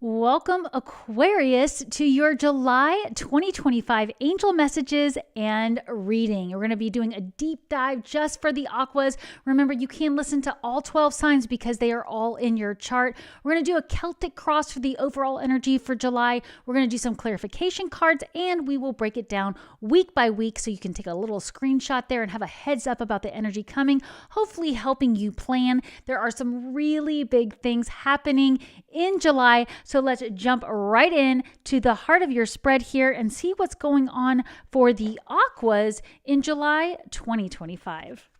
Welcome, Aquarius, to your July 2025 angel messages and reading. We're going to be doing a deep dive just for the Aquas. Remember, you can listen to all 12 signs because they are all in your chart. We're going to do a Celtic cross for the overall energy for July. We're going to do some clarification cards, and we will break it down week by week so you can take a little screenshot there and have a heads up about the energy coming, hopefully helping you plan. There are some really big things happening in July. So let's jump right in to the heart of your spread here and see what's going on for the Aquas in July 2025.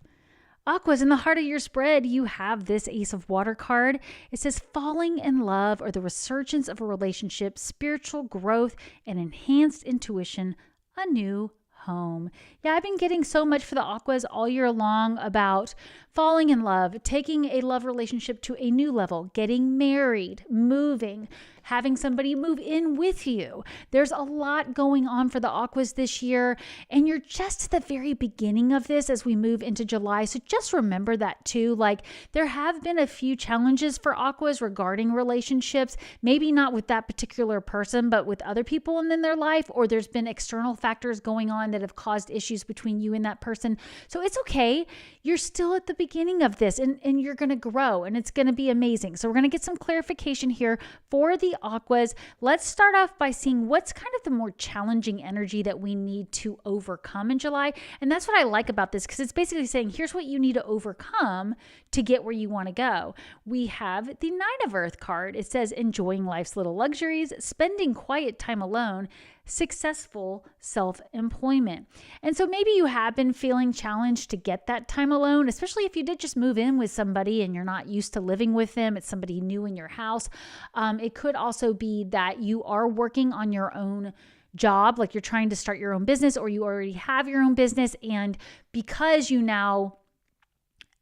Aquas, in the heart of your spread, you have this Ace of Water card. It says falling in love or the resurgence of a relationship, spiritual growth, and enhanced intuition, a new home. Yeah, I've been getting so much for the Aquas all year long about falling in love, taking a love relationship to a new level, getting married, moving, having somebody move in with you. There's a lot going on for the Aquas this year, and you're just at the very beginning of this as we move into July. So just remember that too. Like, there have been a few challenges for Aquas regarding relationships, maybe not with that particular person, but with other people in their life, or there's been external factors going on that have caused issues between you and that person. So it's okay. You're still at the beginning of this, and you're going to grow, and it's going to be amazing. So we're going to get some clarification here for the Aquas. Let's start off by seeing what's kind of the more challenging energy that we need to overcome in July. And that's what I like about this, because it's basically saying, here's what you need to overcome to get where you want to go. We have the Nine of Earth card. It says enjoying life's little luxuries, spending quiet time alone, successful self-employment. And so maybe you have been feeling challenged to get that time alone, especially if you did just move in with somebody and you're not used to living with them. It's somebody new in your house. It could also be that you are working on your own job, like you're trying to start your own business, or you already have your own business. And because you now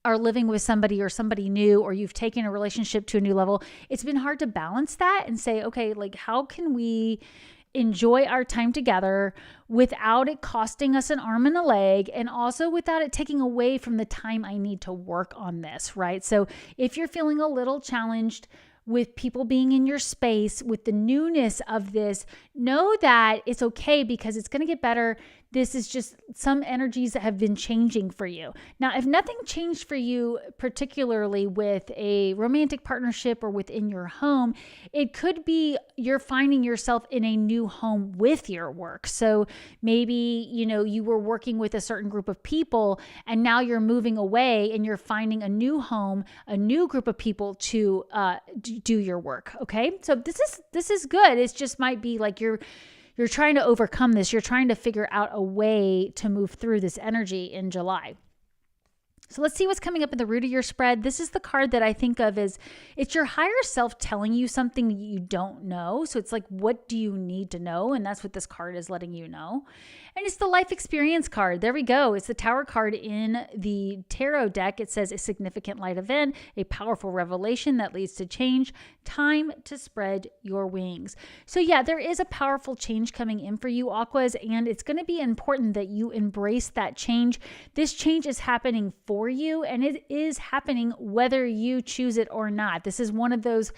are living with somebody or somebody new, or you've taken a relationship to a new level, it's been hard to balance that and say, okay, like, how can we enjoy our time together without it costing us an arm and a leg, and also without it taking away from the time I need to work on this, right? So if you're feeling a little challenged with people being in your space, with the newness of this, know that it's okay, because it's going to get better. This is just some energies that have been changing for you. Now, if nothing changed for you, particularly with a romantic partnership or within your home, it could be you're finding yourself in a new home with your work. So maybe, you were working with a certain group of people, and now you're moving away and you're finding a new home, a new group of people to do your work. Okay. So this is good. It just might be like you're trying to overcome this. You're trying to figure out a way to move through this energy in July. So let's see what's coming up in the root of your spread. This is the card that I think of as, it's your higher self telling you something that you don't know. So it's like, what do you need to know? And that's what this card is letting you know. And it's the life experience card. There we go. It's the Tower card in the tarot deck. It says a significant light event, a powerful revelation that leads to change, time to spread your wings. So yeah, there is a powerful change coming in for you, Aquas, and it's going to be important that you embrace that change. This change is happening for you, and it is happening whether you choose it or not. This is one of those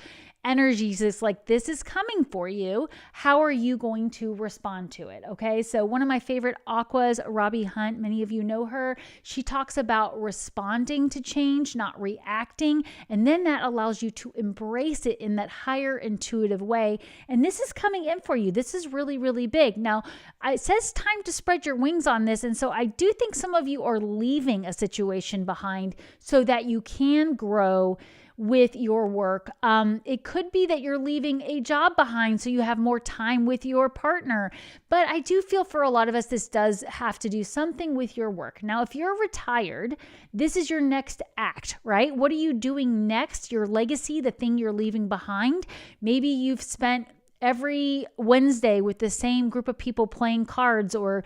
energies. It's like, this is coming for you. How are you going to respond to it? Okay. So one of my favorite Aquas, Robbie Hunt, many of you know her. She talks about responding to change, not reacting. And then that allows you to embrace it in that higher intuitive way. And this is coming in for you. This is really, really big. Now, it says time to spread your wings on this. And so I do think some of you are leaving a situation behind so that you can grow with your work. It could be that you're leaving a job behind so you have more time with your partner. But I do feel for a lot of us, this does have to do something with your work. Now, if you're retired, this is your next act, right? What are you doing next? Your legacy, the thing you're leaving behind. Maybe you've spent every Wednesday with the same group of people playing cards or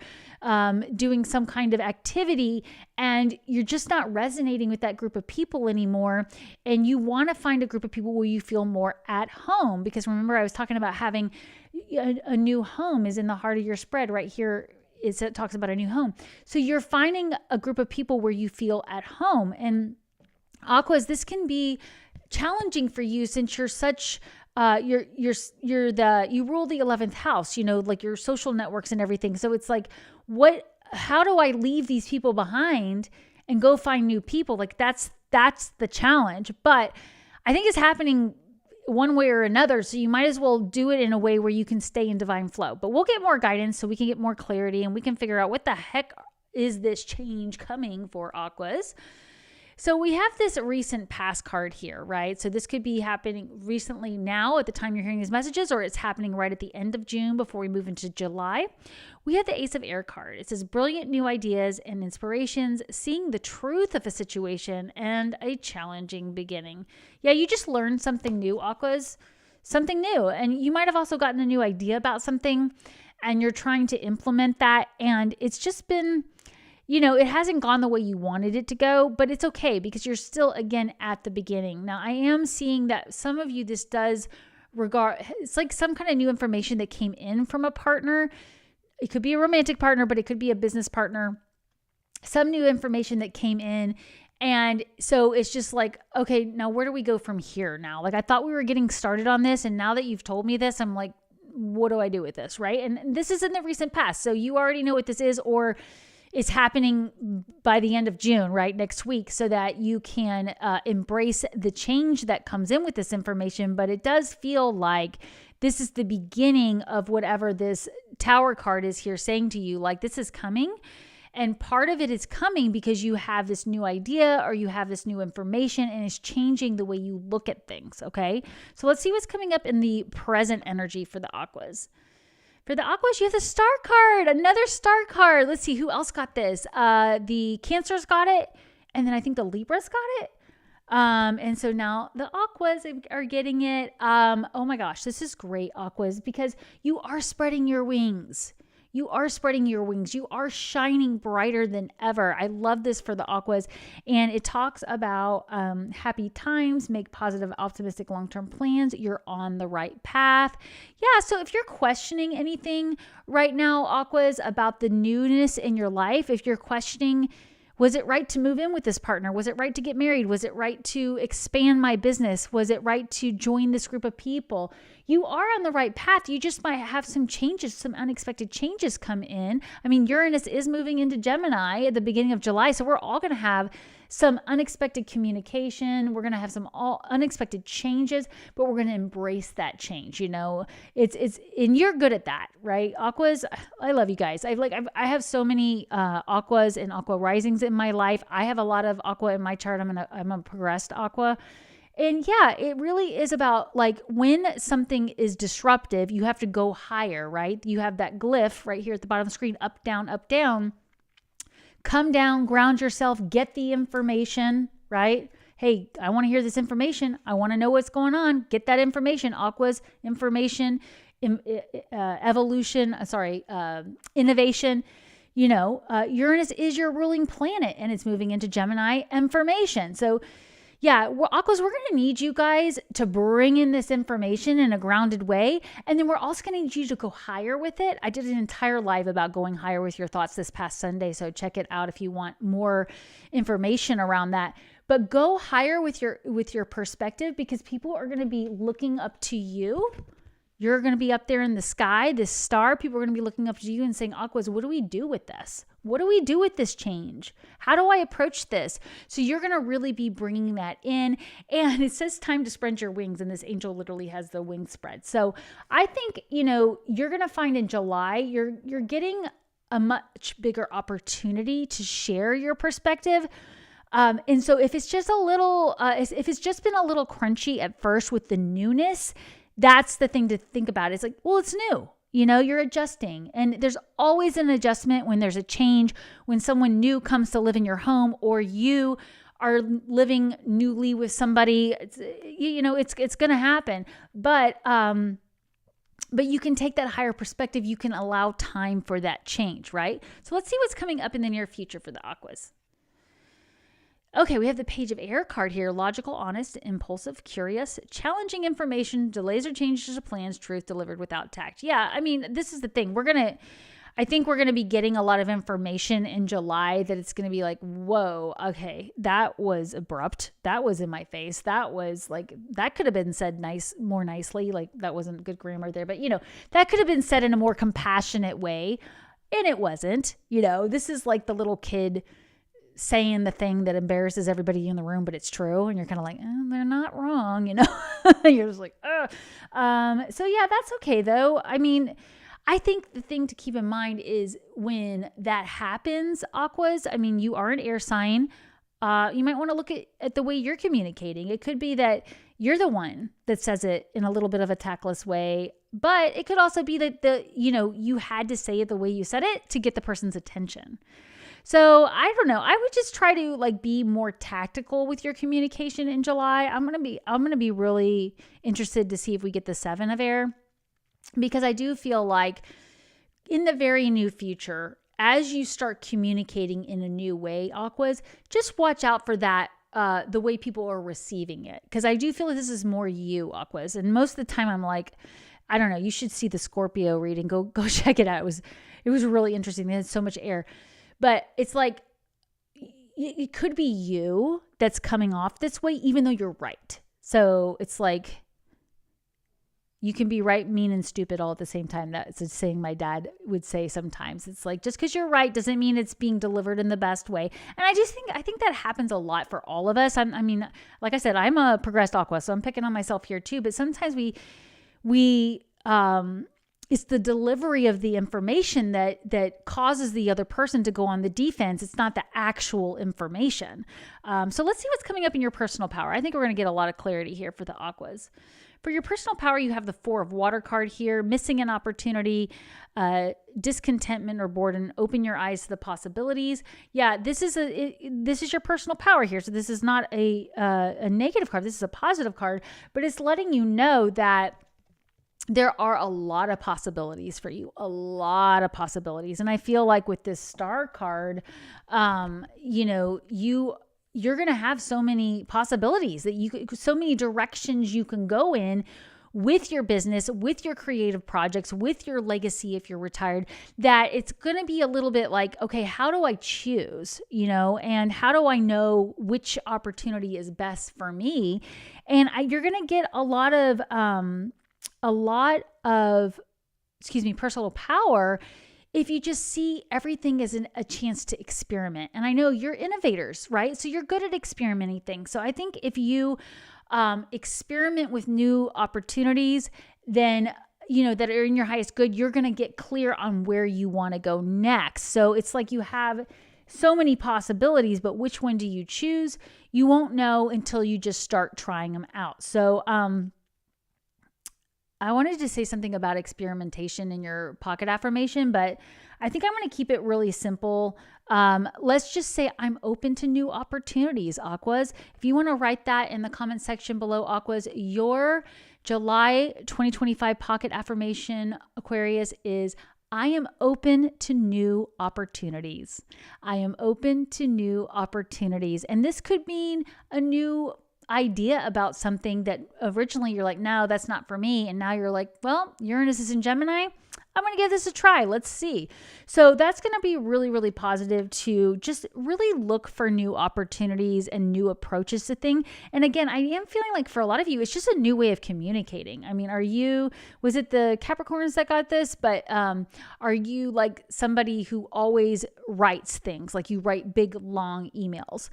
doing some kind of activity, and you're just not resonating with that group of people anymore. And you want to find a group of people where you feel more at home, because remember, I was talking about having a new home is in the heart of your spread right here. It talks about a new home. So you're finding a group of people where you feel at home. And Aquas, this can be challenging for you since you're such you rule the 11th house, like your social networks and everything. So it's like, how do I leave these people behind and go find new people? Like that's the challenge, but I think it's happening one way or another. So you might as well do it in a way where you can stay in divine flow, but we'll get more guidance so we can get more clarity and we can figure out what the heck is this change coming for Aquas. So we have this recent past card here, right? So this could be happening recently now at the time you're hearing these messages, or it's happening right at the end of June before we move into July. We have the Ace of Air card. It says brilliant new ideas and inspirations, seeing the truth of a situation, and a challenging beginning. Yeah, you just learned something new, Aquas, something new. And you might have also gotten a new idea about something and you're trying to implement that. And it's just been, it hasn't gone the way you wanted it to go, but it's okay because you're still, again, at the beginning. Now, I am seeing that some of you, this does it's like some kind of new information that came in from a partner. It could be a romantic partner, but it could be a business partner. Some new information that came in. And so it's just like, okay, now where do we go from here now? Like I thought we were getting started on this. And now that you've told me this, I'm like, what do I do with this? Right. And this is in the recent past. So you already know what this is, or it's happening by the end of June, right? Next week, so that you can embrace the change that comes in with this information. But it does feel like this is the beginning of whatever this Tower card is here saying to you, like this is coming. And part of it is coming because you have this new idea or you have this new information and it's changing the way you look at things, okay? So let's see what's coming up in the present energy for the Aquas. For the Aquas, you have the Star card, another Star card. Let's see, who else got this? The Cancers got it, and then I think the Libras got it. And so now the Aquas are getting it. Oh my gosh, this is great, Aquas, because you are spreading your wings. You are spreading your wings. You are shining brighter than ever. I love this for the Aquas. And it talks about happy times, make positive, optimistic, long-term plans. You're on the right path. Yeah, so if you're questioning anything right now, Aquas, about the newness in your life, if you're questioning, was it right to move in with this partner? Was it right to get married? Was it right to expand my business? Was it right to join this group of people? You are on the right path. You just might have some changes, some unexpected changes come in. I mean, Uranus is moving into Gemini at the beginning of July. So we're all going to have some unexpected communication. We're going to have some unexpected changes, but we're going to embrace that change. And you're good at that, right? Aquas, I love you guys. I have so many Aquas and Aqua risings in my life. I have a lot of Aqua in my chart. I'm a progressed Aqua. And yeah, it really is about like when something is disruptive, you have to go higher, right? You have that glyph right here at the bottom of the screen, up, down, up, down. Come down, ground yourself, get the information, right? Hey, I want to hear this information. I want to know what's going on. Get that information. Aquas, information, innovation. Uranus is your ruling planet and it's moving into Gemini, information. So yeah, Aquas, we're going to need you guys to bring in this information in a grounded way. And then we're also going to need you to go higher with it. I did an entire live about going higher with your thoughts this past Sunday. So check it out if you want more information around that. But go higher with your perspective, because people are going to be looking up to you. You're going to be up there in the sky, this star. People are going to be looking up to you and saying, Aquas, what do we do with this? What do we do with this change? How do I approach this? So you're going to really be bringing that in. And it says time to spread your wings. And this angel literally has the wing spread. So I think, you're going to find in July, you're getting a much bigger opportunity to share your perspective. And so if it's just if it's just been a little crunchy at first with the newness, that's the thing to think about. It's like, well, it's new. You're adjusting. And there's always an adjustment when there's a change, when someone new comes to live in your home, or you are living newly with somebody. It's going to happen. But you can take that higher perspective. You can allow time for that change, right? So let's see what's coming up in the near future for the Aquas. Okay, we have the Page of Air card here. Logical, honest, impulsive, curious, challenging information, delays or changes to plans, truth delivered without tact. Yeah, I mean, this is the thing. I think we're going to be getting a lot of information in July that it's going to be like, whoa, okay, that was abrupt. That was in my face. That was like, that could have been said more nicely. Like that wasn't good grammar there, but that could have been said in a more compassionate way. And it wasn't, this is like the little kid saying the thing that embarrasses everybody in the room, but it's true. And you're kind of like, they're not wrong, you're just like, ugh. So yeah, that's okay though. I mean, I think the thing to keep in mind is when that happens, Aquas, I mean, you are an air sign. You might want to look at the way you're communicating. It could be that you're the one that says it in a little bit of a tactless way, but it could also be that you had to say it the way you said it to get the person's attention. So I don't know. I would just try to be more tactical with your communication in July. I'm going to be really interested to see if we get the 7 of air, because I do feel like in the very near future, as you start communicating in a new way, Aquas, just watch out for that, the way people are receiving it. Because I do feel like this is more you, Aquas. And most of the time I'm like, I don't know, you should see the Scorpio reading. Go check it out. It was really interesting. They had so much air. But it's like, it could be you that's coming off this way, even though you're right. So it's like, you can be right, mean, and stupid all at the same time. That's a saying my dad would say sometimes. It's like, just because you're right doesn't mean it's being delivered in the best way. And I think that happens a lot for all of us. I mean, like I said, I'm a progressed Aqua, so I'm picking on myself here too. But sometimes it's the delivery of the information that causes the other person to go on the defense. It's not the actual information. So let's see what's coming up in your personal power. I think we're going to get a lot of clarity here for the Aquas. For your personal power, you have the 4 of Water card here, missing an opportunity, discontentment or boredom. Open your eyes to the possibilities. Yeah, this is your personal power here. So this is not a negative card. This is a positive card, but it's letting you know that there are a lot of possibilities for you, a lot of possibilities. And I feel like with this Star card, you're going to have so many possibilities so many directions you can go in with your business, with your creative projects, with your legacy if you're retired, that it's going to be a little bit like, okay, how do I choose, and how do I know which opportunity is best for me? And you're going to get a lot of personal power if you just see everything as a chance to experiment. And I know you're innovators, right? So you're good at experimenting things. So I think if you experiment with new opportunities, then, that are in your highest good, you're going to get clear on where you want to go next. So it's like you have so many possibilities, but which one do you choose? You won't know until you just start trying them out. So, I wanted to say something about experimentation in your pocket affirmation, but I think I'm going to keep it really simple. Let's just say I'm open to new opportunities, Aquas. If you want to write that in the comment section below, Aquas, your July 2025 pocket affirmation, Aquarius, is I am open to new opportunities. I am open to new opportunities. And this could mean a new idea about something that originally you're like, no, that's not for me. And now you're like, well, Uranus is in Gemini. I'm going to give this a try. Let's see. So that's going to be really, really positive to just really look for new opportunities and new approaches to things. And again, I am feeling like for a lot of you, it's just a new way of communicating. I mean, was it the Capricorns that got this? But are you like somebody who always writes things, like you write big, long emails?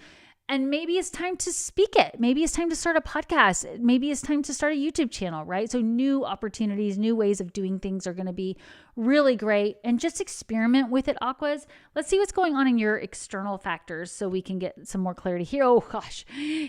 And maybe it's time to speak it. Maybe it's time to start a podcast. Maybe it's time to start a YouTube channel, right? So new opportunities, new ways of doing things are going to be really great. And just experiment with it, Aquas. Let's see what's going on in your external factors so we can get some more clarity here. Oh gosh,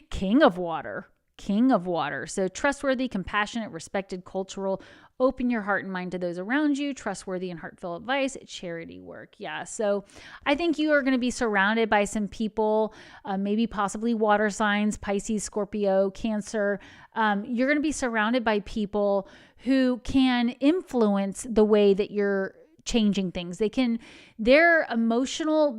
King of Water. King of Water. So trustworthy, compassionate, respected, cultural, open your heart and mind to those around you, trustworthy and heartfelt advice, charity work. Yeah. So I think you are going to be surrounded by some people, maybe possibly water signs, Pisces, Scorpio, Cancer. You're going to be surrounded by people who can influence the way that you're changing things. They're emotional.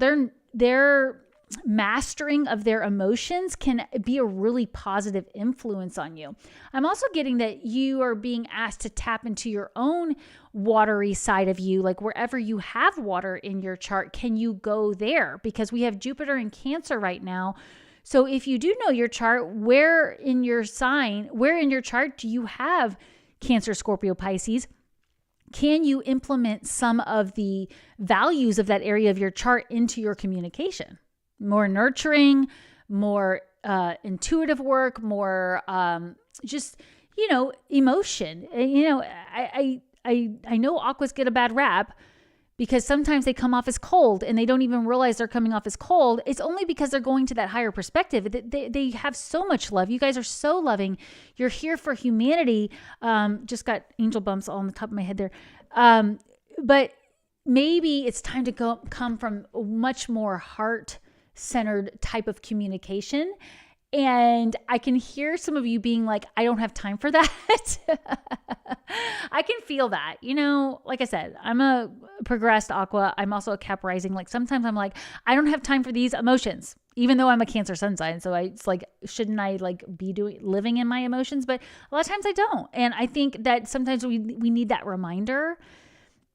They're mastering of their emotions can be a really positive influence on you. I'm also getting that you are being asked to tap into your own watery side of you, like wherever you have water in your chart, can you go there? Because we have Jupiter in Cancer right now. So if you do know your chart, where in your chart do you have Cancer, Scorpio, Pisces? Can you implement some of the values of that area of your chart into your communication? More nurturing, more intuitive work, more just, emotion. I know Aquas get a bad rap because sometimes they come off as cold and they don't even realize they're coming off as cold. It's only because they're going to that higher perspective. They have so much love. You guys are so loving. You're here for humanity. Just got angel bumps all on the top of my head there. But maybe it's time to come from a much more heart-centered type of communication. And I can hear some of you being like, I don't have time for that. I can feel that. Like I said, I'm a progressed Aqua. I'm also a Cap rising. Like sometimes I'm like, I don't have time for these emotions, even though I'm a Cancer sun sign. So it's like, shouldn't I be living in my emotions? But a lot of times I don't. And I think that sometimes we need that reminder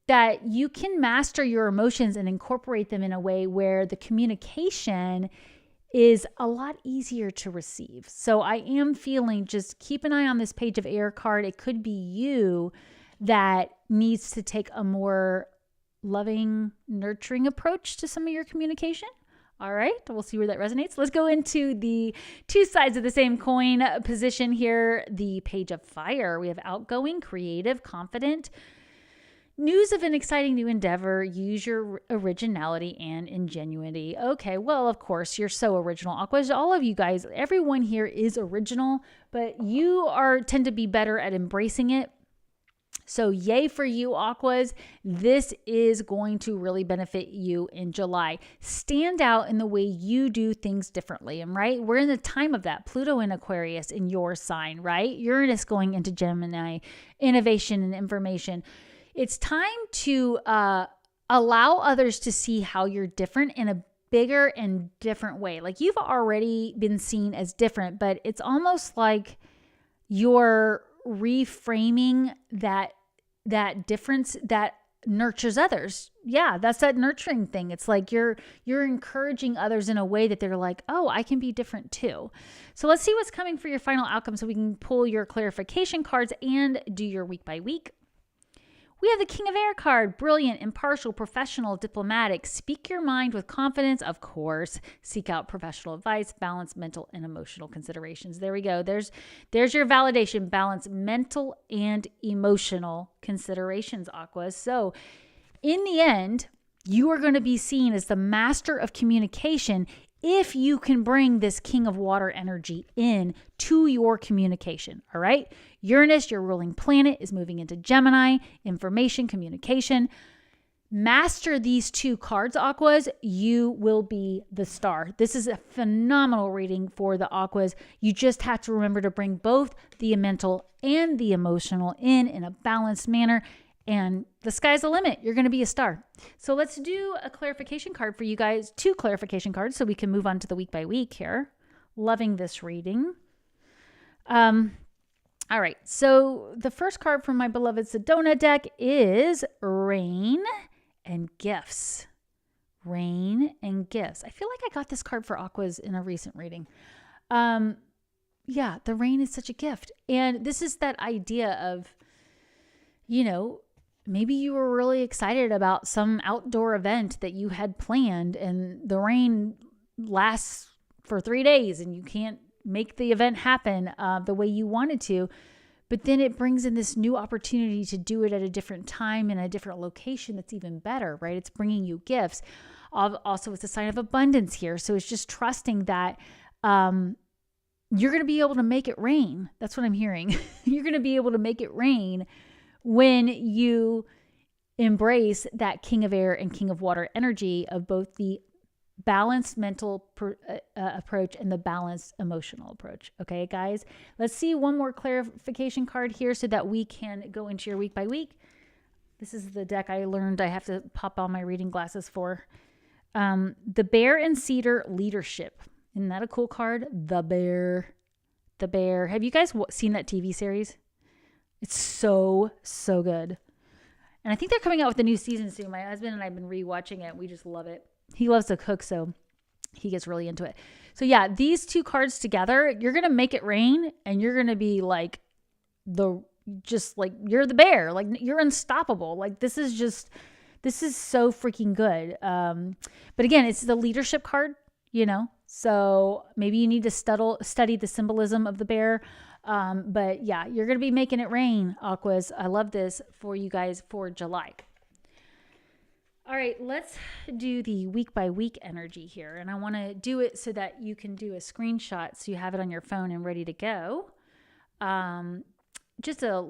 that you can master your emotions and incorporate them in a way where the communication is a lot easier to receive. So I am feeling, just keep an eye on this Page of Air card. It could be you that needs to take a more loving, nurturing approach to some of your communication. All right, we'll see where that resonates. Let's go into the two sides of the same coin position here. The Page of Fire. We have outgoing, creative, confident. News of an exciting new endeavor. Use your originality and ingenuity. Okay, well, of course, you're so original, Aquas. All of you guys, everyone here is original, but you tend to be better at embracing it. So yay for you, Aquas. This is going to really benefit you in July. Stand out in the way you do things differently. And right, we're in the time of that. Pluto in Aquarius in your sign, right? Uranus going into Gemini, innovation and information. It's time to allow others to see how you're different in a bigger and different way. Like you've already been seen as different, but it's almost like you're reframing that difference that nurtures others. Yeah, that's that nurturing thing. It's like you're encouraging others in a way that they're like, oh, I can be different too. So let's see what's coming for your final outcome so we can pull your clarification cards and do your week by week. We have the King of Air card. Brilliant, impartial, professional, diplomatic. Speak your mind with confidence, of course. Seek out professional advice. Balance mental and emotional considerations. There we go. There's your validation. Balance mental and emotional considerations, Aquas. So in the end, you are going to be seen as the master of communication if you can bring this King of Water energy in to your communication, all right? Uranus, your ruling planet, is moving into Gemini, information, communication. Master these two cards, Aquas, you will be the star. This is a phenomenal reading for the Aquas. You just have to remember to bring both the mental and the emotional in a balanced manner, and the sky's the limit. You're going to be a star. So let's do a clarification card for you guys, 2 clarification cards so we can move on to the week by week here. Loving this reading. All right, so the first card from my beloved Sedona deck is Rain and Gifts. Rain and Gifts. I feel like I got this card for Aquas in a recent reading. Yeah, the rain is such a gift. And this is that idea of, maybe you were really excited about some outdoor event that you had planned and the rain lasts for 3 days and you can't make the event happen the way you wanted to. But then it brings in this new opportunity to do it at a different time in a different location that's even better, right? It's bringing you gifts. Also, it's a sign of abundance here. So it's just trusting that you're going to be able to make it rain. That's what I'm hearing. You're going to be able to make it rain when you embrace that King of Air and King of Water energy of both the balanced mental approach and the balanced emotional approach. Okay, guys, let's see one more clarification card here so that we can go into your week by week. This is the deck I learned I have to pop on my reading glasses for. The Bear and Cedar Leadership. Isn't that a cool card? The Bear. The Bear. Have you guys seen that TV series? It's so, so good. And I think they're coming out with a new season soon. My husband and I have been rewatching it. We just love it. He loves to cook, so he gets really into it. So yeah, these two cards together, you're going to make it rain, and you're going to be like you're the bear. Like, you're unstoppable. Like, this is so freaking good. But again, it's the leadership card, so maybe you need to study the symbolism of the bear. But yeah, you're going to be making it rain, Aquas. I love this for you guys for July. All right, let's do the week by week energy here. And I want to do it so that you can do a screenshot so you have it on your phone and ready to go. Just a,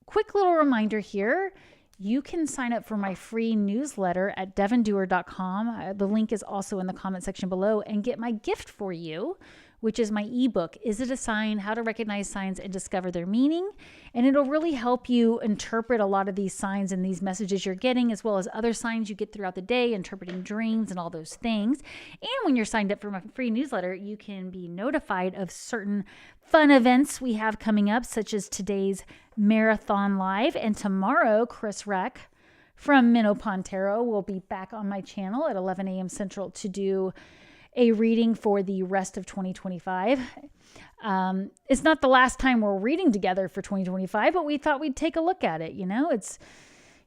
quick little reminder here. You can sign up for my free newsletter at devondoer.com. The link is also in the comment section below, and get my gift for you, which is my ebook, Is It a Sign? How to Recognize Signs and Discover Their Meaning. And it'll really help you interpret a lot of these signs and these messages you're getting, as well as other signs you get throughout the day, interpreting dreams and all those things. And when you're signed up for my free newsletter, you can be notified of certain fun events we have coming up, such as today's Marathon Live. And tomorrow, Chris Reck from Minnow Pond Tarot will be back on my channel at 11 a.m. Central to do a reading for the rest of 2025. It's not the last time we're reading together for 2025, but we thought we'd take a look at it.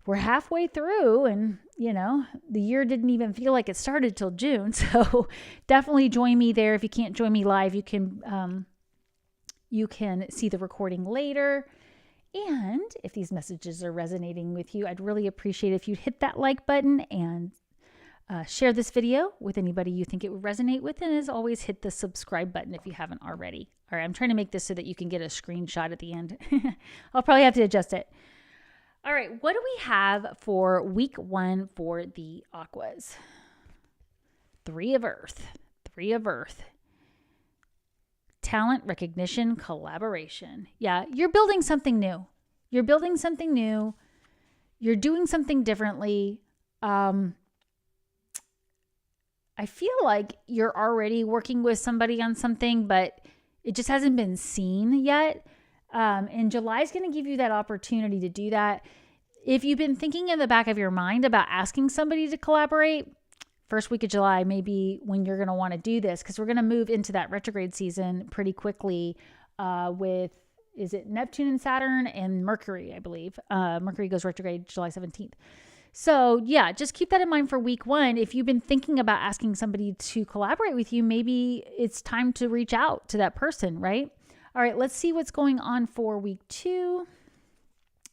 We're halfway through, and the year didn't even feel like it started till June. So definitely join me there. If you can't join me live, you can see the recording later. And if these messages are resonating with you, I'd really appreciate if you'd hit that like button and share this video with anybody you think it would resonate with. And as always, hit the subscribe button if you haven't already. All right, I'm trying to make this so that you can get a screenshot at the end. I'll probably have to adjust it. All right, what do we have for week 1 for the Aquas? 3 of Earth. 3 of Earth. Talent, recognition, collaboration. Yeah, you're building something new. You're building something new. You're doing something differently. I feel like you're already working with somebody on something, but it just hasn't been seen yet. And July is going to give you that opportunity to do that. If you've been thinking in the back of your mind about asking somebody to collaborate, first week of July may be when you're going to want to do this, because we're going to move into that retrograde season pretty quickly with, is it Neptune and Saturn and Mercury, I believe. Mercury goes retrograde July 17th. So yeah, just keep that in mind for week 1. If you've been thinking about asking somebody to collaborate with you, maybe it's time to reach out to that person, right? All right, let's see what's going on for week 2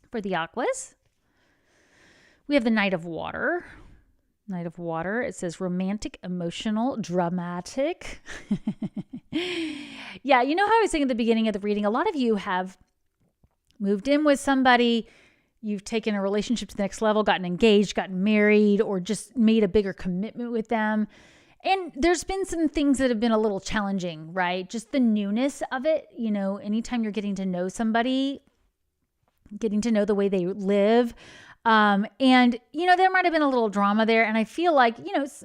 for the Aquas. We have the Knight of Water. Knight of Water. It says romantic, emotional, dramatic. Yeah, you know how I was saying at the beginning of the reading, a lot of you have moved in with somebody. You've taken a relationship to the next level, gotten engaged, gotten married, or just made a bigger commitment with them. And there's been some things that have been a little challenging, right? Just the newness of it. Anytime you're getting to know somebody, getting to know the way they live. And, there might have been a little drama there. And I feel like,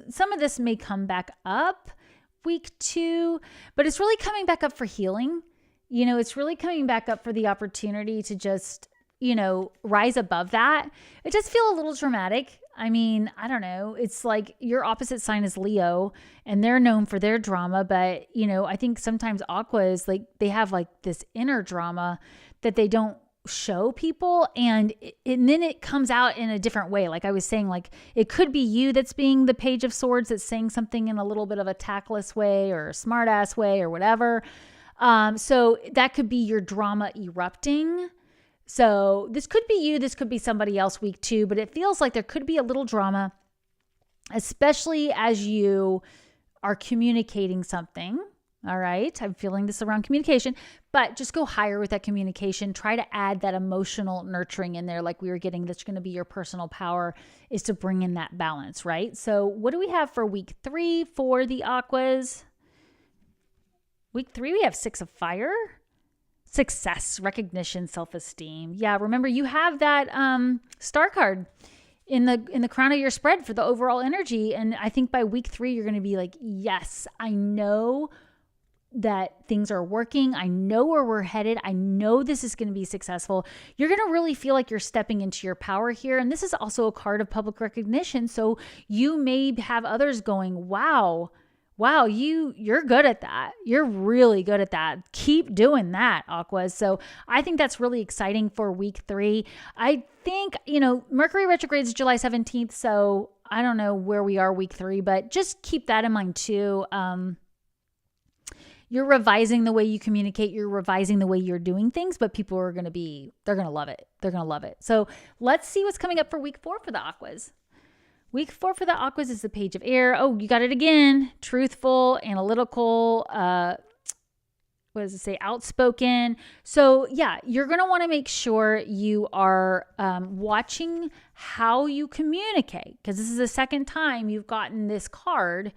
some of this may come back up week 2, but it's really coming back up for healing. It's really coming back up for the opportunity to just, rise above that. It does feel a little dramatic. I mean, I don't know. It's like your opposite sign is Leo, and they're known for their drama. But, I think sometimes Aquas, they have this inner drama that they don't show people. And then it comes out in a different way. Like I was saying, it could be you that's being the Page of Swords that's saying something in a little bit of a tactless way or a smart ass way or whatever. So that could be your drama erupting. So this could be you, this could be somebody else week 2, but it feels like there could be a little drama, especially as you are communicating something. All right. I'm feeling this around communication, but just go higher with that communication. Try to add that emotional nurturing in there. Like we were getting, that's going to be your personal power, is to bring in that balance, right? So what do we have for week 3 for the Aquas? Week 3, we have 6 of Fire. Success, recognition, self-esteem. Yeah, remember you have that star card in the crown of your spread for the overall energy. And I think by week 3, you're going to be like, yes, I know that things are working. I know where we're headed. I know this is going to be successful. You're going to really feel like you're stepping into your power here. And this is also a card of public recognition. So you may have others going, wow, you're good at that. You're really good at that. Keep doing that, Aquas. So I think that's really exciting for week 3. I think, Mercury retrograde is July 17th. So I don't know where we are week 3, but just keep that in mind too. You're revising the way you communicate. You're revising the way you're doing things, but people are going to they're going to love it. They're going to love it. So let's see what's coming up for week 4 for the Aquas. Week 4 for the Aquas is the Page of Air. Oh, you got it again. Truthful, analytical, what does it say? Outspoken. So yeah, you're going to want to make sure you are watching how you communicate, because this is the second time you've gotten this card.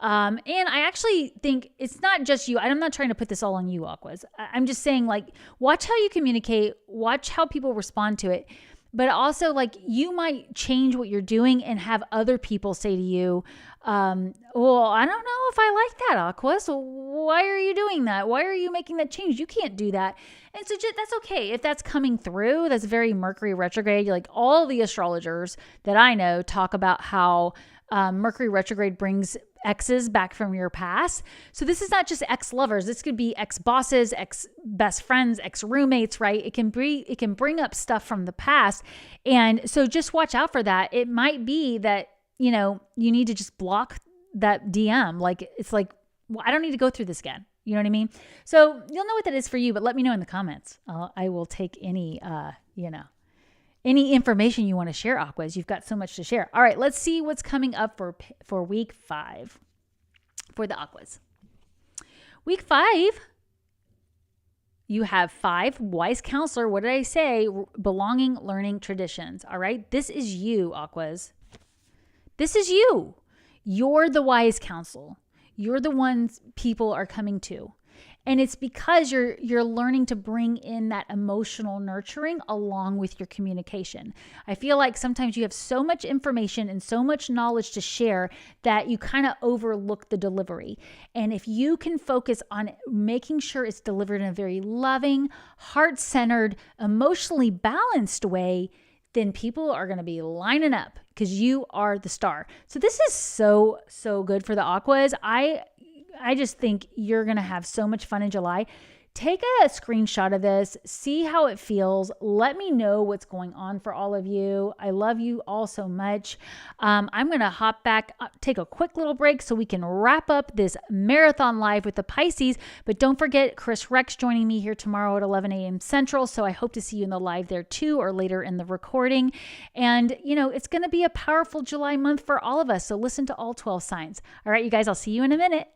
And I actually think it's not just you. I'm not trying to put this all on you, Aquas. I'm just saying, watch how you communicate, watch how people respond to it. But also, you might change what you're doing and have other people say to you, well, I don't know if I like that, Aquas. So why are you doing that? Why are you making that change? You can't do that. And so that's okay. If that's coming through, that's very Mercury retrograde. All the astrologers that I know talk about how Mercury retrograde brings exes back from your past. So this is not just ex-lovers. This could be ex-bosses, ex-best friends, ex-roommates, right? It can bring up stuff from the past. And so just watch out for that. It might be that, you need to just block that DM. Well, I don't need to go through this again. You know what I mean? So you'll know what that is for you, but let me know in the comments. I will take any information you want to share, Aquas. You've got so much to share. All right, let's see what's coming up for week 5 for the Aquas. Week 5, you have 5, wise counselor. What did I say? Belonging, learning, traditions. All right, this is you, Aquas. This is you. You're the wise counsel. You're the ones people are coming to. And it's because you're learning to bring in that emotional nurturing along with your communication. I feel like sometimes you have so much information and so much knowledge to share that you kind of overlook the delivery. And if you can focus on making sure it's delivered in a very loving, heart-centered, emotionally balanced way, then people are going to be lining up because you are the star. So this is so good for the Aquas. I just think you're going to have so much fun in July. Take a screenshot of this, see how it feels. Let me know what's going on for all of you. I love you all so much. I'm going to hop back, take a quick little break so we can wrap up this marathon live with the Pisces. But don't forget, Chris Rex joining me here tomorrow at 11 a.m. Central. So I hope to see you in the live there too, or later in the recording. And, it's going to be a powerful July month for all of us. So listen to all 12 signs. All right, you guys, I'll see you in a minute.